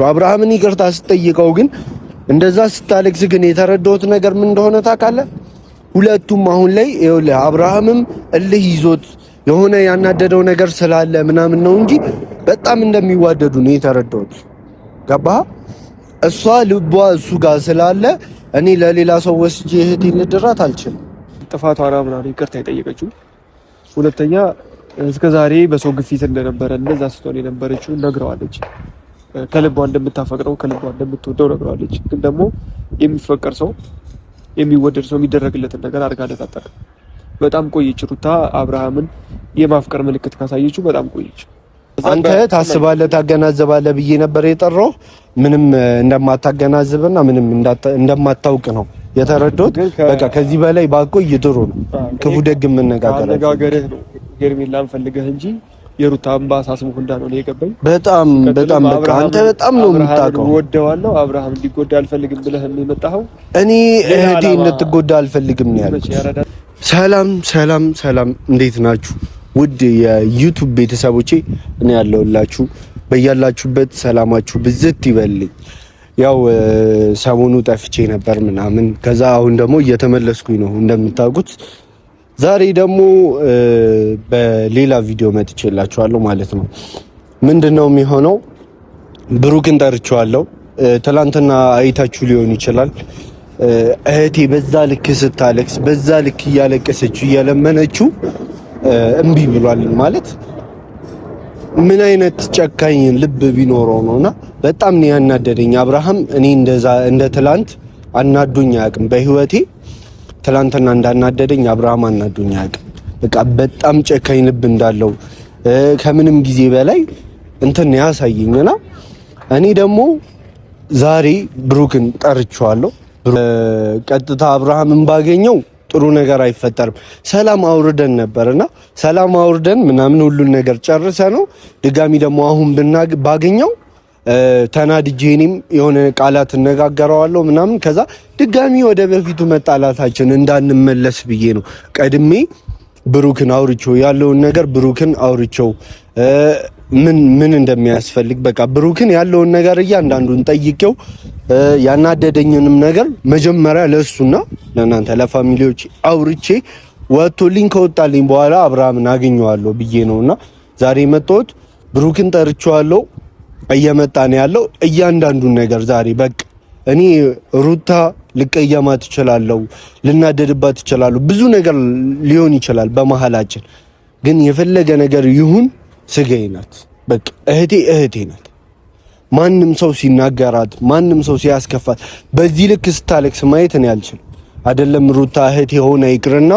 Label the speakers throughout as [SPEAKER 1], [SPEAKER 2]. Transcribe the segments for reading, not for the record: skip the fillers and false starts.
[SPEAKER 1] አብርሃምን ይቅርታ ስጠይቀው ግን እንደዛ ስታለቅስ ግን የተረዳሁት ነገር ምን እንደሆነ ታውቃለህ? ሁለቱም አሁን ላይ ይኸውልህ አብርሃምም እልህ ይዞት የሆነ ያናደደው ነገር ስላለ ምናምን ነው እንጂ በጣም እንደሚዋደዱ ነው የተረዳሁት። ገባህ? እሷ ልቧ እሱ ጋር ስላለ እኔ ለሌላ ሰው ወስጄ እህቴን ልድራት አልችልም።
[SPEAKER 2] ጥፋቷን አምና ነው ይቅርታ የጠየቀችው። ሁለተኛ እስከዛሬ በሰው ግፊት እንደነበረ እንደዛ ስትሆን የነበረችው ነግረዋለች። ከልቧ እንደምታፈቅረው ከልቧ እንደምትወደው ነግረዋለች። ግን ደግሞ የሚፈቀር ሰው የሚወደድ ሰው የሚደረግለትን ነገር አድርጋለት አታውቅም። በጣም ቆየች ሩታ አብርሃምን የማፍቀር ምልክት ካሳየችው በጣም ቆየች።
[SPEAKER 1] አንተ ታስባለህ ታገናዘባለህ ብዬ ነበር የጠራው። ምንም እንደማታገናዝብና ምንም እንደማታውቅ ነው የተረዳሁት። በቃ ከዚህ በላይ ባቆይ ጥሩ ነው። ክፉ ደግ
[SPEAKER 2] መነጋገርህ ነው ሄርሜላን ፈልገህ እንጂ የሩታ አምባ ሳስሙህ እንዳልሆነ የገባኝ።
[SPEAKER 1] በጣም በቃ አንተ በጣም ነው የምታውቀው።
[SPEAKER 2] ወደዋለሁ አብርሃም እንዲጎዳ አልፈልግም ብለህ የመጣኸው።
[SPEAKER 1] እኔ እህቴ እንድትጎዳ አልፈልግም ነው ያልኩት። ሰላም እንዴት ናችሁ? ውድ የዩቲዩብ ቤተሰቦቼ እኔ ያለሁላችሁ በያላችሁበት ሰላማችሁ ብዝት ይበልኝ። ያው ሰሞኑ ጠፍቼ ነበር ምናምን፣ ከዛ አሁን ደግሞ እየተመለስኩኝ ነው እንደምታውቁት። ዛሬ ደግሞ በሌላ ቪዲዮ መጥቼላችኋለሁ ማለት ነው። ምንድነው የሚሆነው? ብሩክን ጠርቼዋለሁ። ትላንትና አይታችሁ ሊሆን ይችላል። እህቴ በዛ ልክ ስታለቅስ በዛ ልክ እያለቀሰችው እየለመነችው እምቢ ብሏል ማለት ምን አይነት ጨካኝ ልብ ቢኖረው ነውና በጣም ነው ያናደደኝ። አብርሃም እኔ እንደ ትላንት አናዶኝ አያውቅም በህይወቴ። ትላንትና እንዳናደደኝ አብርሃም አናዶኝ አያውቅም። በቃ በጣም ጨካኝ ልብ እንዳለው ከምንም ጊዜ በላይ እንትን ያሳየኝና እኔ ደግሞ ዛሬ ብሩክን ጠርቼዋለሁ። ቀጥታ አብርሃምን ባገኘው ጥሩ ነገር አይፈጠርም። ሰላም አውርደን ነበርና ሰላም አውርደን ምናምን ሁሉን ነገር ጨርሰ ነው ድጋሚ ደግሞ አሁን ባገኘው ተናድጄ እኔም የሆነ ቃላት እነጋገረዋለሁ ምናምን ከዛ ድጋሚ ወደ በፊቱ መጣላታችን እንዳንመለስ ብዬ ነው ቀድሜ ብሩክን አውርቼው ያለውን ነገር ብሩክን አውርቼው ምን እንደሚያስፈልግ በቃ ብሩክን ያለውን ነገር እያንዳንዱን ጠይቄው ያናደደኝንም ነገር መጀመሪያ ለሱና ለናንተ ለፋሚሊዎች አውርቼ ወጥቶልኝ ከወጣልኝ በኋላ አብርሃምን አገኘዋለሁ ብዬ ነውና ዛሬ መጣሁት። ብሩክን ጠርቼዋለሁ። እየመጣ ነው ያለው እያንዳንዱን ነገር ዛሬ በቃ እኔ ሩታ ልቀየማት እችላለሁ፣ ልናደድባት እችላለሁ፣ ብዙ ነገር ሊሆን ይችላል በመሃላችን። ግን የፈለገ ነገር ይሁን ስጋዬ ናት። በቃ እህቴ ናት። ማንም ሰው ሲናገራት ማንም ሰው ሲያስከፋት በዚህ ልክ ስታለቅስ ማየት እኔ አልችልም። አይደለም ሩታ እህቴ ሆነ ይቅርና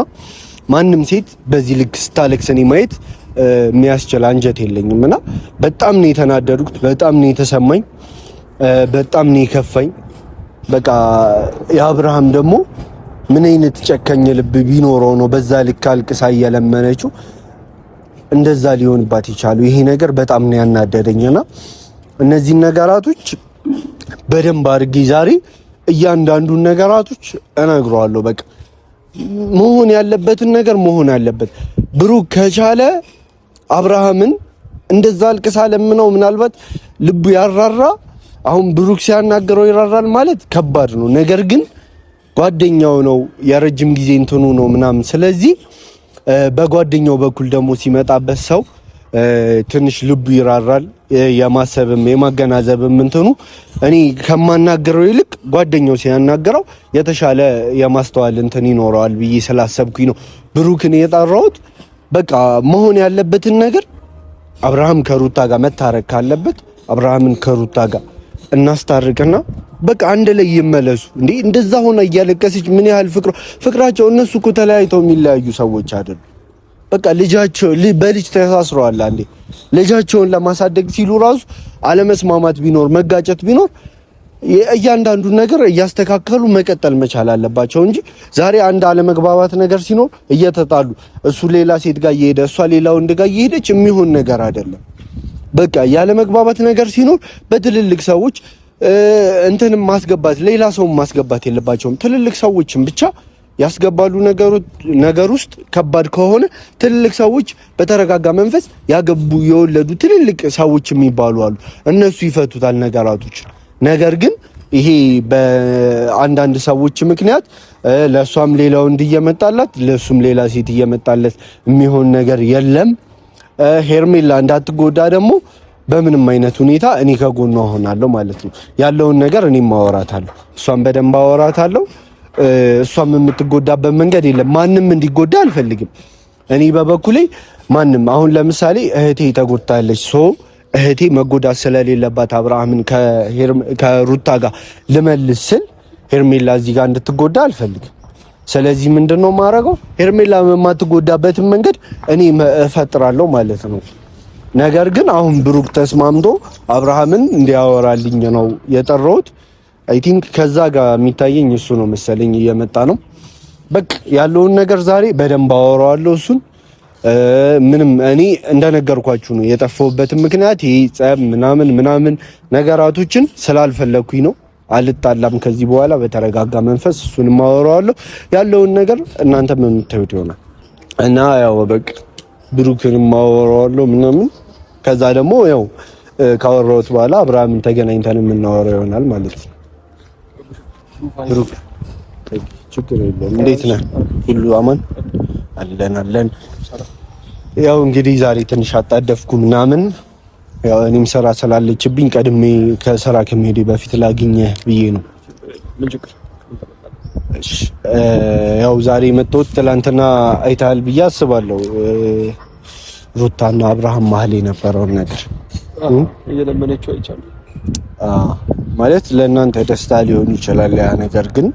[SPEAKER 1] ማንም ሴት በዚህ ልክ ስታለቅስ እኔ ማየት የሚያስችል አንጀት የለኝም። እና በጣም ነው የተናደድኩት፣ በጣም ነው የተሰማኝ፣ በጣም ነው የከፋኝ። በቃ የአብርሃም ደግሞ ምን አይነት ጨካኝ ልብ ቢኖረው ነው በዛ ልክ አልቅሳ እየለመነችው እንደዛ ሊሆንባት ይቻሉ። ይሄ ነገር በጣም ነው ያናደደኝና እነዚህ ነገራቶች በደንብ አድርጌ ዛሬ እያንዳንዱን ነገራቶች እነግረዋለሁ። በቃ መሆን ያለበትን ነገር መሆን አለበት። ብሩክ ከቻለ አብርሃምን እንደዛ አልቅሳ ለምነው ምናልባት ልቡ ያራራ። አሁን ብሩክ ሲያናገረው ይራራል ማለት ከባድ ነው። ነገር ግን ጓደኛው ነው፣ የረጅም ጊዜ እንትኑ ነው ምናምን። ስለዚህ በጓደኛው በኩል ደግሞ ሲመጣበት ሰው ትንሽ ልቡ ይራራል። የማሰብም የማገናዘብም እንትኑ እኔ ከማናገረው ይልቅ ጓደኛው ሲያናገረው የተሻለ የማስተዋል እንትን ይኖረዋል ብዬ ስላሰብኩኝ ነው ብሩክን የጠራሁት። በቃ መሆን ያለበትን ነገር አብርሃም ከሩታ ጋር መታረቅ ካለበት አብርሃምን ከሩታ ጋር እናስታርቅና በቃ አንድ ላይ ይመለሱ። እንዴ እንደዛ ሆነ እያለቀሰች ምን ያህል ፍቅራቸው እነሱ እኮ ተለያይተው የሚለያዩ ሰዎች አይደሉ። በቃ ልጃቸው በልጅ ተሳስረዋል። አንዴ ልጃቸውን ለማሳደግ ሲሉ ራሱ አለመስማማት ቢኖር መጋጨት ቢኖር እያንዳንዱ ነገር እያስተካከሉ መቀጠል መቻል አለባቸው እንጂ ዛሬ አንድ አለመግባባት ነገር ሲኖር እየተጣሉ እሱ ሌላ ሴት ጋር እየሄደ እሷ ሌላ ወንድ ጋር እየሄደች የሚሆን ነገር አይደለም። በቃ ያለመግባባት ነገር ሲኖር በትልልቅ ሰዎች እንትንም ማስገባት ሌላ ሰው ማስገባት የለባቸውም። ትልልቅ ሰዎችን ብቻ ያስገባሉ ነገር ውስጥ ከባድ ከሆነ ትልልቅ ሰዎች በተረጋጋ መንፈስ ያገቡ የወለዱ ትልልቅ ሰዎች የሚባሉ አሉ። እነሱ ይፈቱታል ነገራቶች። ነገር ግን ይሄ በአንዳንድ ሰዎች ምክንያት ለሷም ሌላው እንዲየመጣላት ለሱም ሌላ ሴት እየመጣለት የሚሆን ነገር የለም። ሄርሜላ እንዳትጎዳ ደግሞ በምንም አይነት ሁኔታ እኔ ከጎኗ ሆናለሁ ማለት ነው። ያለውን ነገር እኔም አወራታለሁ፣ እሷም በደንብ አወራታለሁ። እሷም የምትጎዳበት መንገድ የለም። ማንም እንዲጎዳ አልፈልግም እኔ በበኩሌ። ማንም አሁን ለምሳሌ እህቴ ተጎድታለች፣ እህቴ መጎዳት ስለሌለባት አብርሃምን ከሩታ ጋር ልመልስ ስል ሄርሜላ እዚህ ጋር እንድትጎዳ አልፈልግም። ስለዚህ ምንድነው ማረገው? ሄርሜላ የማትጎዳበትን መንገድ እኔ እፈጥራለሁ ማለት ነው። ነገር ግን አሁን ብሩክ ተስማምቶ አብርሃምን እንዲያወራልኝ ነው የጠራሁት። አይ ቲንክ ከዛ ጋር የሚታየኝ እሱ ነው መሰለኝ እየመጣ ነው። በቃ ያለውን ነገር ዛሬ በደንብ አወራዋለሁ እሱን። ምንም እኔ እንደነገርኳችሁ ነው የጠፋሁበትን ምክንያት ይሄ ጸብ ምናምን ነገራቶችን ስላልፈለኩኝ ነው። አልጣላም ከዚህ በኋላ በተረጋጋ መንፈስ እሱንም አወራዋለሁ። ያለውን ነገር እናንተም የምታዩት ይሆናል እና ያው በቃ ብሩክንም አወራዋለሁ ምናምን። ከዛ ደግሞ ያው ካወራሁት በኋላ አብርሃምን ተገናኝተን የምናወራው ይሆናል ማለት ነው። ብሩክ ችግር የለም። እንዴት ነህ? ሁሉ አማን አለን። ያው እንግዲህ ዛሬ ትንሽ አጣደፍኩ ምናምን። ያው እኔም ስራ ስላለችብኝ ቀድሜ ከስራ ከመሄዴ በፊት ላግኘህ ብዬ ነው። እሺ ያው ዛሬ መጥቶት ትላንትና አይተሃል ብዬ አስባለሁ። ሩታና አብርሃም መሀል የነበረውን ነገር
[SPEAKER 2] እየለመነችው አይቻልም።
[SPEAKER 1] ማለት ለእናንተ ደስታ ሊሆን ይችላል ያ ነገር፣ ግን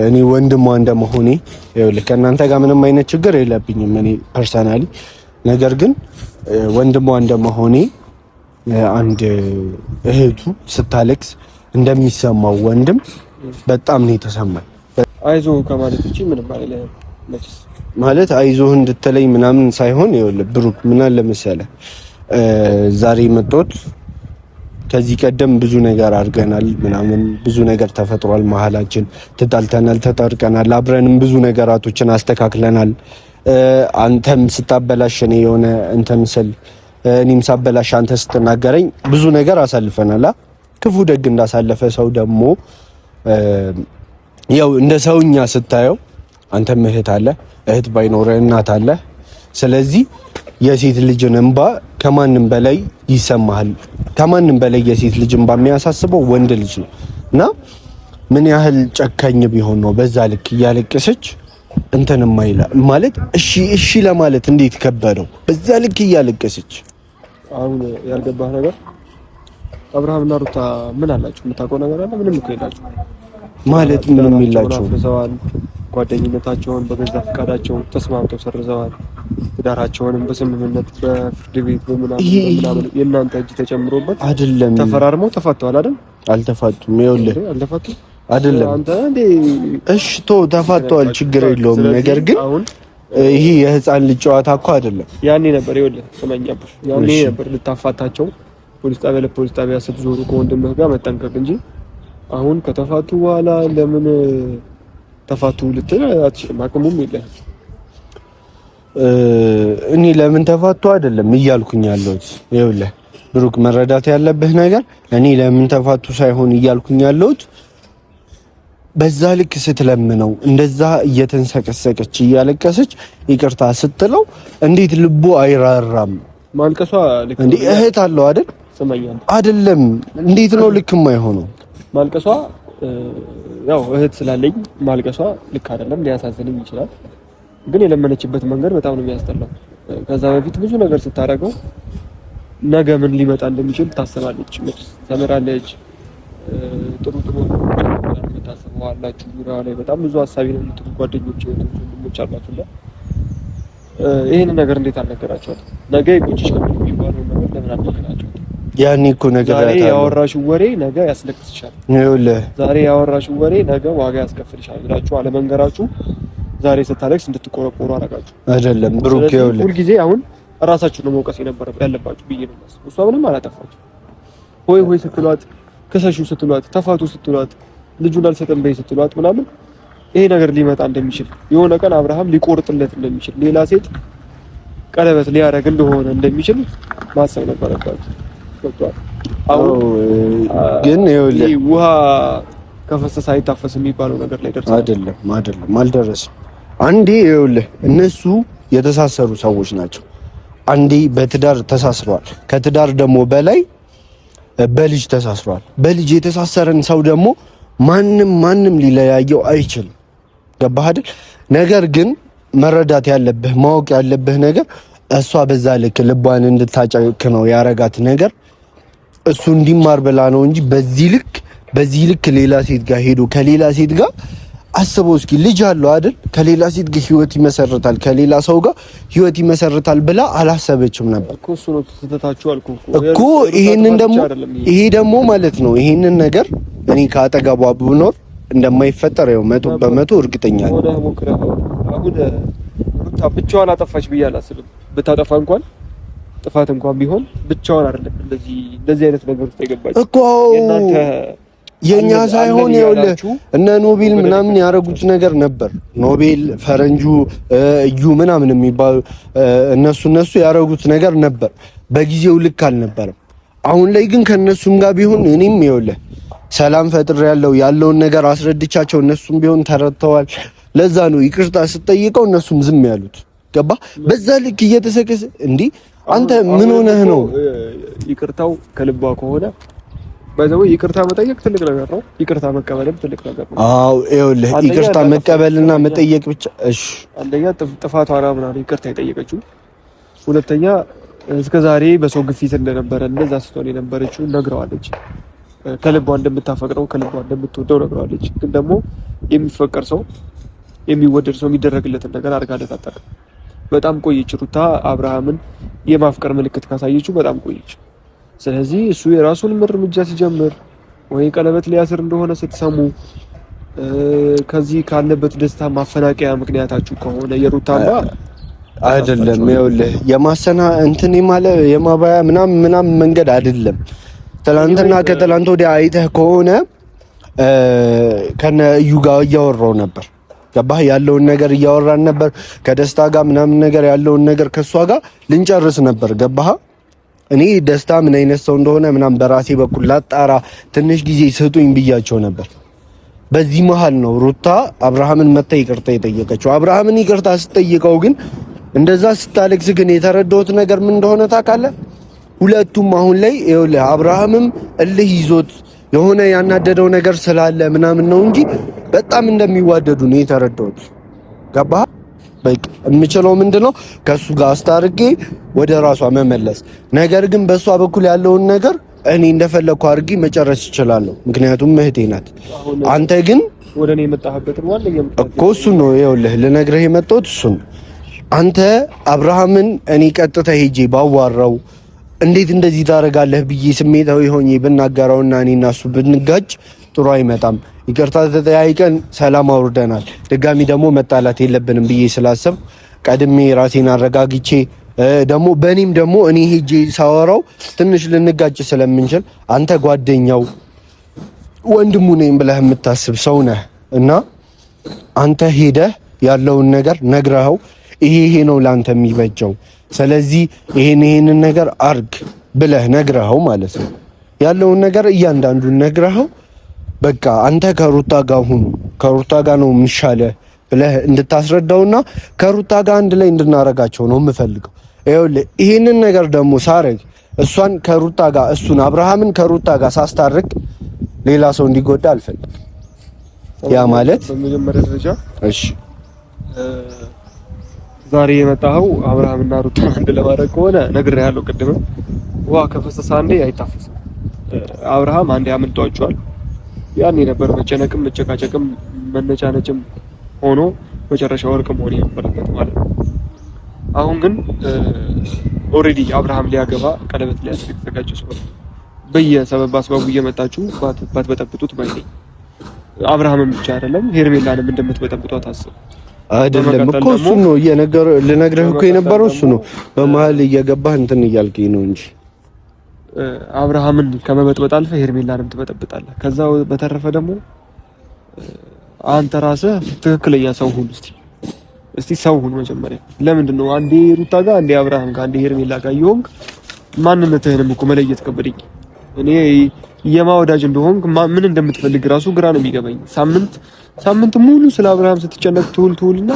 [SPEAKER 1] እኔ ወንድሟ እንደመሆኔ ይኸውልህ ከእናንተ ጋር ምንም አይነት ችግር የለብኝም እኔ ፐርሰናሊ። ነገር ግን ወንድሟ እንደመሆኔ አንድ እህቱ ስታለቅስ እንደሚሰማው ወንድም በጣም ነው የተሰማኝ።
[SPEAKER 2] አይዞህ ከማለት ውጪ ምንም አይደለም
[SPEAKER 1] ማለት አይዞህ እንድትለኝ ምናምን ሳይሆን ይኸውልህ ብሩክ ምን አለ መሰለህ ዛሬ መጥቶት ከዚህ ቀደም ብዙ ነገር አድርገናል ምናምን ብዙ ነገር ተፈጥሯል መሀላችን፣ ተጣልተናል፣ ተጣርቀናል፣ አብረንም ብዙ ነገራቶችን አስተካክለናል። አንተም ስታበላሽ እኔ የሆነ እንትን ስል እኔም ሳበላሽ አንተ ስትናገረኝ ብዙ ነገር አሳልፈናል። ክፉ ደግ እንዳሳለፈ ሰው ደግሞ ያው እንደ ሰውኛ ስታየው አንተም እህት አለ፣ እህት ባይኖርህ እናት አለ። ስለዚህ የሴት ልጅን እንባ ከማንም በላይ ይሰማሃል። ከማንም በላይ የሴት ልጅ እንባ የሚያሳስበው ወንድ ልጅ ነው እና ምን ያህል ጨካኝ ቢሆን ነው በዛ ልክ እያለቀሰች እንትን ማይላ ማለት እሺ ለማለት እንዴት ከበደው በዛ ልክ እያለቀሰች።
[SPEAKER 2] አሁን ያልገባህ ነገር አብርሃምና ሩታ ምን አላችሁ? የምታውቀው ነገር አለ? ምንም እኮ የላችሁ
[SPEAKER 1] ማለት ምንም የላችሁ።
[SPEAKER 2] ጓደኝነታቸውን በገዛ ፈቃዳቸው ተስማምተው ሰርዘዋል። ትዳራቸውንም በስምምነት በፍርድ ቤት በምናምን የእናንተ እጅ ተጨምሮበት
[SPEAKER 1] አይደለም
[SPEAKER 2] ተፈራርመው ተፋተዋል አይደል?
[SPEAKER 1] አልተፋቱም። ይኸውልህ
[SPEAKER 2] አልተፋቱም
[SPEAKER 1] አይደለም
[SPEAKER 2] አንተ እንዴ?
[SPEAKER 1] እሺ ተፋተዋል፣ ችግር የለውም። ነገር ግን ይሄ የህፃን ልጅ ጨዋታ እኮ አይደለም።
[SPEAKER 2] ያኔ ነበር ይኸውልህ ስመኛብሽ፣ ያኔ ነበር ልታፋታቸው ፖሊስ ጣቢያ ስትዞሩ ከወንድምህ ጋር መጠንቀቅ እንጂ አሁን ከተፋቱ በኋላ ለምን ተፋቱ ልትል አትችልም። አቅሙም የለህም።
[SPEAKER 1] እኔ ለምን ተፋቱ አይደለም እያልኩኝ ያለሁት። ይኸውልህ ብሩክ መረዳት ያለብህ ነገር እኔ ለምን ተፋቱ ሳይሆን እያልኩኝ ያለሁት በዛ ልክ ስትለምነው እንደዛ እየተንሰቀሰቀች እያለቀሰች ይቅርታ ስትለው እንዴት ልቡ አይራራም?
[SPEAKER 2] ማልቀሷ ልክ
[SPEAKER 1] እንዴ እህት አለው አይደል?
[SPEAKER 2] ሰማኛል
[SPEAKER 1] አይደለም? እንዴት ነው ልክ የማይሆነው?
[SPEAKER 2] ማልቀሷ ያው እህት ስላለኝ ማልቀሷ ልክ አይደለም፣ ሊያሳዝንም ይችላል። ግን የለመነችበት መንገድ በጣም ነው የሚያስጠላው። ከዛ በፊት ብዙ ነገር ስታደርገው ነገ ምን ሊመጣ እንደሚችል ታስባለች፣ ተምራለች። ጥሩ ታስበው አላችሁ ዙሪያ ላይ በጣም ብዙ ሀሳቢ ነው የምትሉ ጓደኞች ወንድሞች አሏችሁና ይሄን ነገር እንዴት አልነገራችኋት? ነገ ይቆጭሽ ከሚባለው ነገር ለምን አልነገራችኋት?
[SPEAKER 1] ያኔ እኮ ነገር
[SPEAKER 2] ዛሬ ያወራሽው ወሬ ነገ ያስለቅስሻል። ዛሬ ያወራሽው ወሬ ነገ ዋጋ ያስከፍልሻል ብላችሁ አለመንገራችሁ ዛሬ ስታለቅስ እንድትቆረቆሩ አደረጋችሁ።
[SPEAKER 1] አይደለም ብሩክ፣ ይኸውልህ
[SPEAKER 2] ሁልጊዜ አሁን እራሳችሁ ነው መውቀስ ያለባችሁ ብዬ ነው የማስበው። እሷ ምንም አላጠፋችም። ሆይ ስትሏት፣ ክሰሹ ስትሏት፣ ተፋቱ ስትሏት፣ ልጁን አልሰጥም በይ ስትሏት ምናምን ይሄ ነገር ሊመጣ እንደሚችል የሆነ ቀን አብርሃም ሊቆርጥለት እንደሚችል ሌላ ሴት ቀለበት ሊያደርግ እንደሆነ እንደሚችል ማሰብ ነበረባችሁ። ገብቷል? አሁን
[SPEAKER 1] ግን ይኸውልህ
[SPEAKER 2] ውሃ ከፈሰሰ አይታፈስም የሚባለው ነገር ላይ ደርሰናል።
[SPEAKER 1] አይደለም አልደረስም። አንዴ ይኸውልህ እነሱ የተሳሰሩ ሰዎች ናቸው። አንዴ በትዳር ተሳስረዋል። ከትዳር ደግሞ በላይ በልጅ ተሳስረዋል። በልጅ የተሳሰረን ሰው ደግሞ ማንም ሊለያየው አይችልም። ገባህ አይደል? ነገር ግን መረዳት ያለብህ ማወቅ ያለብህ ነገር እሷ በዛ ልክ ልቧን እንድታጨክ ነው ያረጋት ነገር እሱ እንዲማር ብላ ነው እንጂ በዚህ ልክ ሌላ ሴት ጋር ሄዶ ከሌላ ሴት ጋር አስበው እስኪ ልጅ አለው አይደል? ከሌላ ሴት ጋር ህይወት ይመሰርታል፣ ከሌላ ሰው ጋር ህይወት ይመሰርታል ብላ አላሰበችም ነበር
[SPEAKER 2] እኮ። እሱ ነው ተተታችሁ አልኩ
[SPEAKER 1] እኮ። ይሄ ደግሞ ማለት ነው ይሄንን ነገር እኔ ካጠገቧ ብኖር እንደማይፈጠር ያው 100% እርግጠኛ ነኝ።
[SPEAKER 2] አሁን ሩታ ብቻዋን አጠፋች ብዬ አላስብም። ብታጠፋ እንኳን ጥፋት እንኳን ቢሆን ብቻዋን አይደለም እንደዚህ አይነት ነገር ውስጥ የገባች
[SPEAKER 1] እኮ። የኛ ሳይሆን ይኸውልህ እነ ኖቤል ምናምን ያረጉት ነገር ነበር። ኖቤል ፈረንጁ እዩ ምናምን የሚባሉ እነሱ ያረጉት ነገር ነበር። በጊዜው ልክ አልነበረም። አሁን ላይ ግን ከነሱም ጋር ቢሆን እኔም ይኸውልህ ሰላም ፈጥር ያለውን ነገር አስረድቻቸው እነሱም ቢሆን ተረድተዋል። ለዛ ነው ይቅርታ ስጠይቀው እነሱም ዝም ያሉት። ገባ? በዛ ልክ እየተሰከሰ እንዴ አንተ ምን ሆነህ ነው?
[SPEAKER 2] ይቅርታው ከልቧ ከሆነ ባይዘው ይቅርታ መጠየቅ ትልቅ ነገር ነው። ይቅርታ መቀበልም ትልቅ ነገር ነው።
[SPEAKER 1] አዎ ይኸውልህ ይቅርታ መቀበልና መጠየቅ ብቻ እሺ።
[SPEAKER 2] አንደኛ ጥፋቷ ነው ይቅርታ የጠየቀችው። ሁለተኛ እስከዛሬ በሰው ግፊት እንደነበረ እንደዛ ስትሆን የነበረችው ነግረዋለች። ከልቧ እንደምታፈቅረው ከልቧ እንደምትወደው ነግረዋለች። ግን ደግሞ የሚፈቀር ሰው የሚወደድ ሰው የሚደረግለትን ነገር አድርጋለት አታውቅም። በጣም ቆየች ሩታ አብርሃምን የማፍቀር ምልክት ካሳየችው በጣም ቆየች። ስለዚህ እሱ የራሱን እርምጃ ሲጀምር ወይ ቀለበት ሊያስር እንደሆነ ስትሰሙ ከዚህ ካለበት ደስታ ማፈናቀያ ምክንያታችሁ ከሆነ የሩታና
[SPEAKER 1] አይደለም ይኸውልህ የማሰና እንትን ማለት የማባያ ምናምን መንገድ አይደለም። ትላንትና ከትላንት ወዲያ አይተህ ከሆነ ከነ እዩ ጋር እያወራው ነበር። ገባህ? ያለውን ነገር እያወራን ነበር። ከደስታ ጋር ምናምን ነገር ያለውን ነገር ከሷ ጋር ልንጨርስ ነበር። ገባህ? እኔ ደስታ ምን አይነት ሰው እንደሆነ ምናምን በራሴ በኩል ላጣራ ትንሽ ጊዜ ስጡኝ ብያቸው ነበር። በዚህ መሃል ነው ሩታ አብርሃምን መታ ይቅርታ የጠየቀችው። አብርሃምን ይቅርታ ስትጠይቀው ግን እንደዛ ስታለቅስ ግን የተረዳሁት ነገር ምን እንደሆነ ታውቃለህ? ሁለቱም አሁን ላይ ይኸውልህ አብርሃምም እልህ ይዞት የሆነ ያናደደው ነገር ስላለ ምናምን ነው እንጂ በጣም እንደሚዋደዱ ነው የተረዳሁት። ገባህ? በቃ የምችለው ምንድነው ከሱ ጋር አስታርቄ ወደ ራሷ መመለስ። ነገር ግን በሷ በኩል ያለውን ነገር እኔ እንደፈለኩ አድርጌ መጨረስ እችላለሁ፣ ምክንያቱም እህቴ ናት። አንተ ግን
[SPEAKER 2] ወደ እኔ የመጣህበትን ዋነኛ
[SPEAKER 1] እኮ እሱ ነው ይኸውልህ ልነግርህ የመጣሁት እሱ ነው። አንተ አብርሃምን እኔ ቀጥታ ሄጄ ባዋራው እንዴት እንደዚህ ታደርጋለህ ብዬ ስሜታዊ ሆኜ ብናገረውና እኔና እሱ ብንጋጭ ጥሩ አይመጣም። ይቅርታ ተጠያይቀን ሰላም አውርደናል። ድጋሚ ደግሞ መጣላት የለብንም ብዬ ስላሰብ ቀድሜ ራሴን አረጋግቼ ደግሞ በእኔም ደግሞ እኔ ሄጄ ሳወራው ትንሽ ልንጋጭ ስለምንችል አንተ ጓደኛው ወንድሙ ነኝ ብለህ የምታስብ ሰው ነህ እና አንተ ሄደህ ያለውን ነገር ነግረኸው ይሄ ነው ላንተ የሚበጀው፣ ስለዚህ ይሄንን ነገር አርግ ብለህ ነግረኸው ማለት ነው። ያለውን ነገር እያንዳንዱን ነግረኸው በቃ አንተ ከሩታ ጋር ሁኑ፣ ከሩታ ጋር ነው የሚሻለው ብለህ እንድታስረዳውና ከሩታ ጋር አንድ ላይ እንድናረጋቸው ነው የምፈልገው። ይኸውልህ ይሄንን ነገር ደግሞ ሳረግ እሷን ከሩታ ጋር እሱን አብርሃምን ከሩታ ጋር ሳስታርቅ ሌላ ሰው እንዲጎዳ አልፈልግም። ያ ማለት
[SPEAKER 2] በመጀመሪያ ደረጃ
[SPEAKER 1] እሺ
[SPEAKER 2] ዛሬ የመጣኸው አብርሃምና ሩታ አንድ ለማድረግ ከሆነ ነግሬሃለሁ። ቅድም ውሃ ከፈሰሰ አንዴ አይታፈስም። አብርሃም አንዴ አምልጧቸዋል። ያኔ ነበር መጨነቅም መጨቃጨቅም መነጫነጭም ሆኖ መጨረሻ ወርቅ መሆን የነበረበት ማለት ነው። አሁን ግን ኦልሬዲ አብርሃም ሊያገባ ቀለበት ሊያስር የተዘጋጀ ሰው በየሰበብ አስባቡ እየመጣችሁ ባትበጠብጡት ባይ ነኝ። አብርሃምም ብቻ አይደለም ሄርሜላንም እንደምትበጠብጧት አስብ።
[SPEAKER 1] አይደለም እኮ እሱ ነው ልነግርህ እኮ የነበረው እሱ ነው። በመሀል እየገባህ እንትን እያልከኝ ነው እንጂ
[SPEAKER 2] አብርሃምን ከመበጥበጥ አልፈህ ሄርሜላንም ትበጠብጣለህ። ከዛ በተረፈ ደግሞ አንተ ራስህ ትክክለኛ ሰው ሁን። እስቲ ሰው ሁን መጀመሪያ። ለምንድን ነው አንዴ ሩታ ጋር አንዴ አብርሃም ጋር አንዴ ሄርሜላ ጋር ይሆንክ? ማንነትህንም እኮ መለየት ከበደኝ። እኔ የማወዳጅ እንደሆንክ ምን እንደምትፈልግ ራሱ ግራ ነው የሚገባኝ። ሳምንት ሙሉ ስለ አብርሃም ስትጨነቅ ትውልና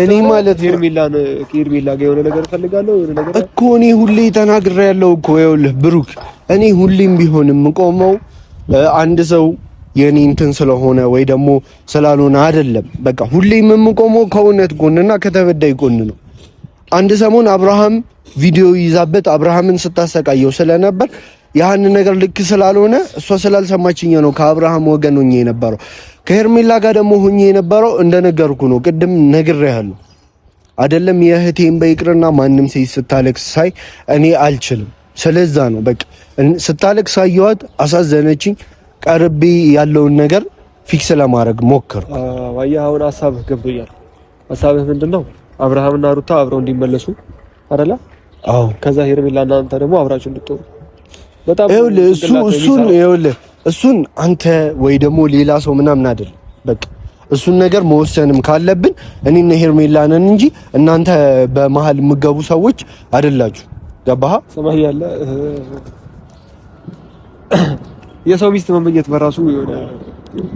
[SPEAKER 1] እኔ ማለት
[SPEAKER 2] ሄርሜላ ጋር የሆነ ነገር ፈልጋለሁ የሆነ ነገር
[SPEAKER 1] እኮ እኔ ሁሌ ተናግሬያለሁ እኮ ይኸውልህ ብሩክ፣ እኔ ሁሌም ቢሆን የምቆመው አንድ ሰው የኔ እንትን ስለሆነ ወይ ደግሞ ስላልሆነ አይደለም። በቃ ሁሌም የምቆመው ከእውነት ጎንና ከተበዳይ ጎን ነው። አንድ ሰሞን አብርሃም ቪዲዮ ይዛበት አብርሃምን ስታሰቃየው ስለነበር ያን ነገር ልክ ስላልሆነ እሷ ስላልሰማችኝ ነው ከአብርሃም ወገን ሆኜ የነበረው። ከሄርሜላ ጋር ደግሞ ሆኜ የነበረው እንደነገርኩ ነው። ቅድም ነግሬሃለሁ አይደለም? የእህቴን በይቅርና ማንም ሴት ስታለቅስ ሳይ እኔ አልችልም። ስለዛ ነው በቃ ስታለቅስ ሳየዋት አሳዘነችኝ። ቀርቤ ያለውን ነገር ፊክስ ለማድረግ ሞክር።
[SPEAKER 2] አየህ አሁን ሀሳብህ ገብቶኛል። ሀሳብህ ምንድነው? አብርሃምና ሩታ አብረው እንዲመለሱ አይደለ?
[SPEAKER 1] አዎ።
[SPEAKER 2] ከዛ ሄርሜላ እና አንተ ደግሞ አብራችሁ እንድትሆኑ በጣም
[SPEAKER 1] እሱን አንተ ወይ ደግሞ ሌላ ሰው ምናምን አይደለም። በቃ እሱን ነገር መወሰንም ካለብን እኔና ሄርሜላ ነን እንጂ እናንተ በመሀል የምገቡ ሰዎች አይደላችሁ። ገባህ?
[SPEAKER 2] ሰማህ ያለ የሰው ሚስት መመኘት በራሱ የሆነ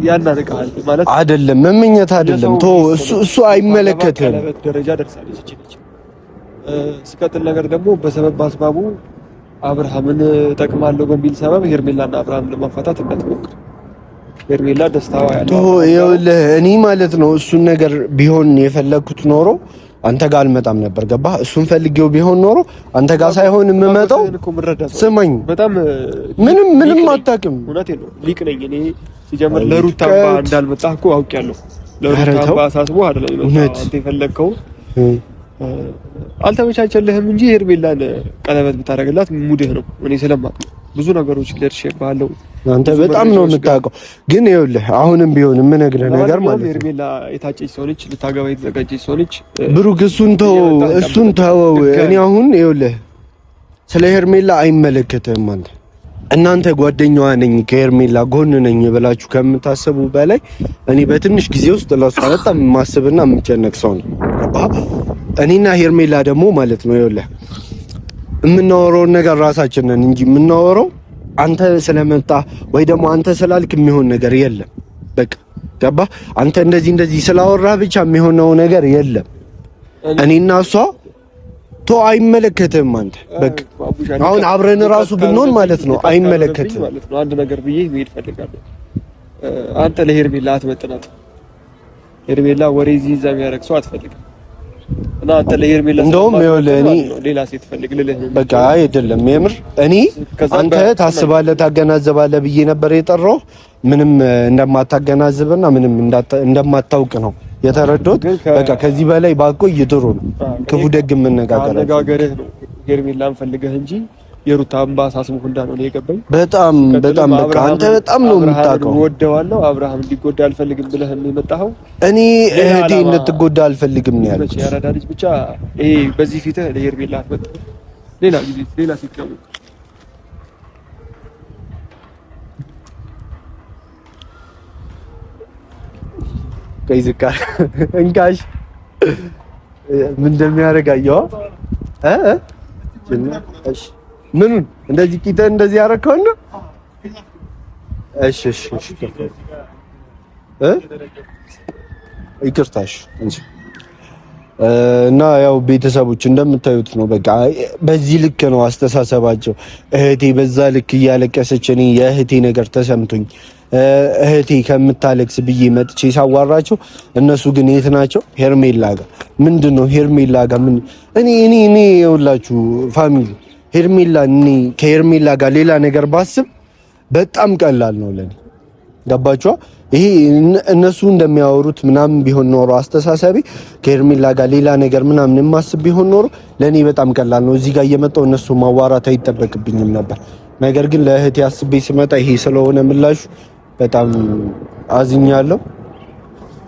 [SPEAKER 2] ያናርቃል ማለት
[SPEAKER 1] አይደለም። መመኘት አይደለም። እሱ አይመለከትም።
[SPEAKER 2] ደረጃ ደርሳለች እቺ ልጅ። ሲቀጥል ነገር ደግሞ በሰበብ አስባቡ አብርሃምን ጠቅማለሁ በሚል ሰበብ ሄርሜላና አብርሃምን ለማፋታት እንዳትሞክር። ሄርሜላ ደስታዋ ያለው
[SPEAKER 1] ይኸውልህ፣ እኔ ማለት ነው እሱን ነገር ቢሆን የፈለኩት ኖሮ አንተ ጋር አልመጣም ነበር። ገባህ? እሱን ፈልጌው ቢሆን ኖሮ አንተ ጋር ሳይሆን የምመጣው ስማኝ፣
[SPEAKER 2] በጣም
[SPEAKER 1] ምንም አታውቅም።
[SPEAKER 2] እውነቴን ነው። ሊቅ ነኝ እኔ ሲጀምር ለሩታ እንዳልመጣህ እኮ አውቄያለሁ። ለሩታ አሳስቦ አይደለም አንተ የፈለግከው አልተመቻቸልህም እንጂ ሄርሜላን ቀለበት ብታደርግላት ሙድህ ነው። እኔ ስለማውቅ ብዙ ነገሮች ደርሼብሃለሁ።
[SPEAKER 1] አንተ በጣም ነው የምታውቀው። ግን ይኸውልህ አሁንም ቢሆን የምነግርህ ነገር ማለት ነው
[SPEAKER 2] ሄርሜላ የታጨች ሰው ነች፣ ልታገባ የተዘጋጀች ሰው ነች።
[SPEAKER 1] ብሩክ እሱን ተወው። እኔ አሁን ይኸውልህ ስለ ሄርሜላ አይመለከትህም። እናንተ ጓደኛዋ ነኝ ከሄርሜላ ጎን ነኝ ብላችሁ ከምታስቡ በላይ እኔ በትንሽ ጊዜ ውስጥ ለሷ በጣም ማስብና የምጨነቅ ሰው ነው። እኔና ሄርሜላ ደግሞ ማለት ነው ይኸውልህ የምናወራውን ነገር ራሳችንን እንጂ የምናወራው አንተ ስለመጣ ወይ ደግሞ አንተ ስላልክ የሚሆን ነገር የለም። በቃ ገባህ? አንተ እንደዚህ ስላወራህ ብቻ የሚሆነው ነገር የለም። እኔና እሷ አይመለከትም። አንተ በቃ አሁን አብረን ራሱ ብንሆን ማለት ነው አይመለከትም
[SPEAKER 2] ማለት ነው። አንድ ነገር ብዬ መሄድ ፈልጋለሁ። አንተ ለሄርሜላ አትመጥናት። ሄርሜላ ወሬ እዛ የሚያደርግ ሰው አትፈልግም። እና አንተ ለሄርሜላ
[SPEAKER 1] እንደውም ይኸውልህ እኔ
[SPEAKER 2] ሌላ ሴት ፈልግ ልልህ ነው።
[SPEAKER 1] በቃ አይደለም የምር እኔ አንተ ታስባለህ ታገናዘባለህ ብዬ ነበር የጠራው። ምንም እንደማታገናዝብና ምንም እንደማታውቅ ነው የተረዳሁት። በቃ ከዚህ በላይ ባቆይ ጥሩ ነው። ክፉ ደግ
[SPEAKER 2] መነጋገርህ ነው ሄርሜላን ፈልገህ እንጂ የሩታ አምባ ሳስሙህ እንዳልሆነ የገባኝ።
[SPEAKER 1] በጣም በቃ አንተ በጣም ነው የምታውቀው።
[SPEAKER 2] ወደዋለሁ አብርሃም እንዲጎዳ አልፈልግም ብለህ ነው የመጣኸው።
[SPEAKER 1] እኔ እህቴ እንድትጎዳ አልፈልግም ነው ያልኩት።
[SPEAKER 2] ያራዳ ልጅ ብቻ ይሄ በዚህ ፊትህ ለሄርሜላ አትመጣ። ሌላ ጊዜ ሌላ ሴት ነው
[SPEAKER 1] ከይዝካ እንካሽ ምን እንደሚያደርግ አየዋ እሺ ምኑን እንደዚህ ቂጠህ እንደዚህ ያደረከው ነው? እሺ ይቅርታሽ እንጂ እና ያው ቤተሰቦች እንደምታዩት ነው። በቃ በዚህ ልክ ነው አስተሳሰባቸው። እህቴ በዛ ልክ እያለቀሰች እኔ የእህቴ ነገር ተሰምቶኝ እህቴ ከምታለቅስ ብዬ መጥቼ ሳዋራቸው እነሱ ግን የት ናቸው? ሄርሜላ ጋር። ምንድነው ሄርሜላ ጋር ምን እኔ ይኸውላችሁ ፋሚሊ ሄርሜላ ከሄርሜላ ጋር ሌላ ነገር ባስብ በጣም ቀላል ነው ለኔ። ገባችኋ? ይሄ እነሱ እንደሚያወሩት ምናምን ቢሆን ኖሮ አስተሳሰቢ ከሄርሜላ ጋር ሌላ ነገር ምናምን የማስብ ቢሆን ኖሮ ለኔ በጣም ቀላል ነው። እዚህ ጋር እየመጣሁ እነሱ ማዋራት አይጠበቅብኝም ነበር። ነገር ግን ለእህቴ አስቤ ስመጣ ይሄ ስለሆነ ምላሹ በጣም አዝኛለሁ።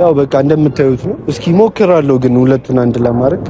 [SPEAKER 1] ያው በቃ እንደምታዩት ነው። እስኪ ሞክራለሁ ግን ሁለቱን አንድ ለማድረግ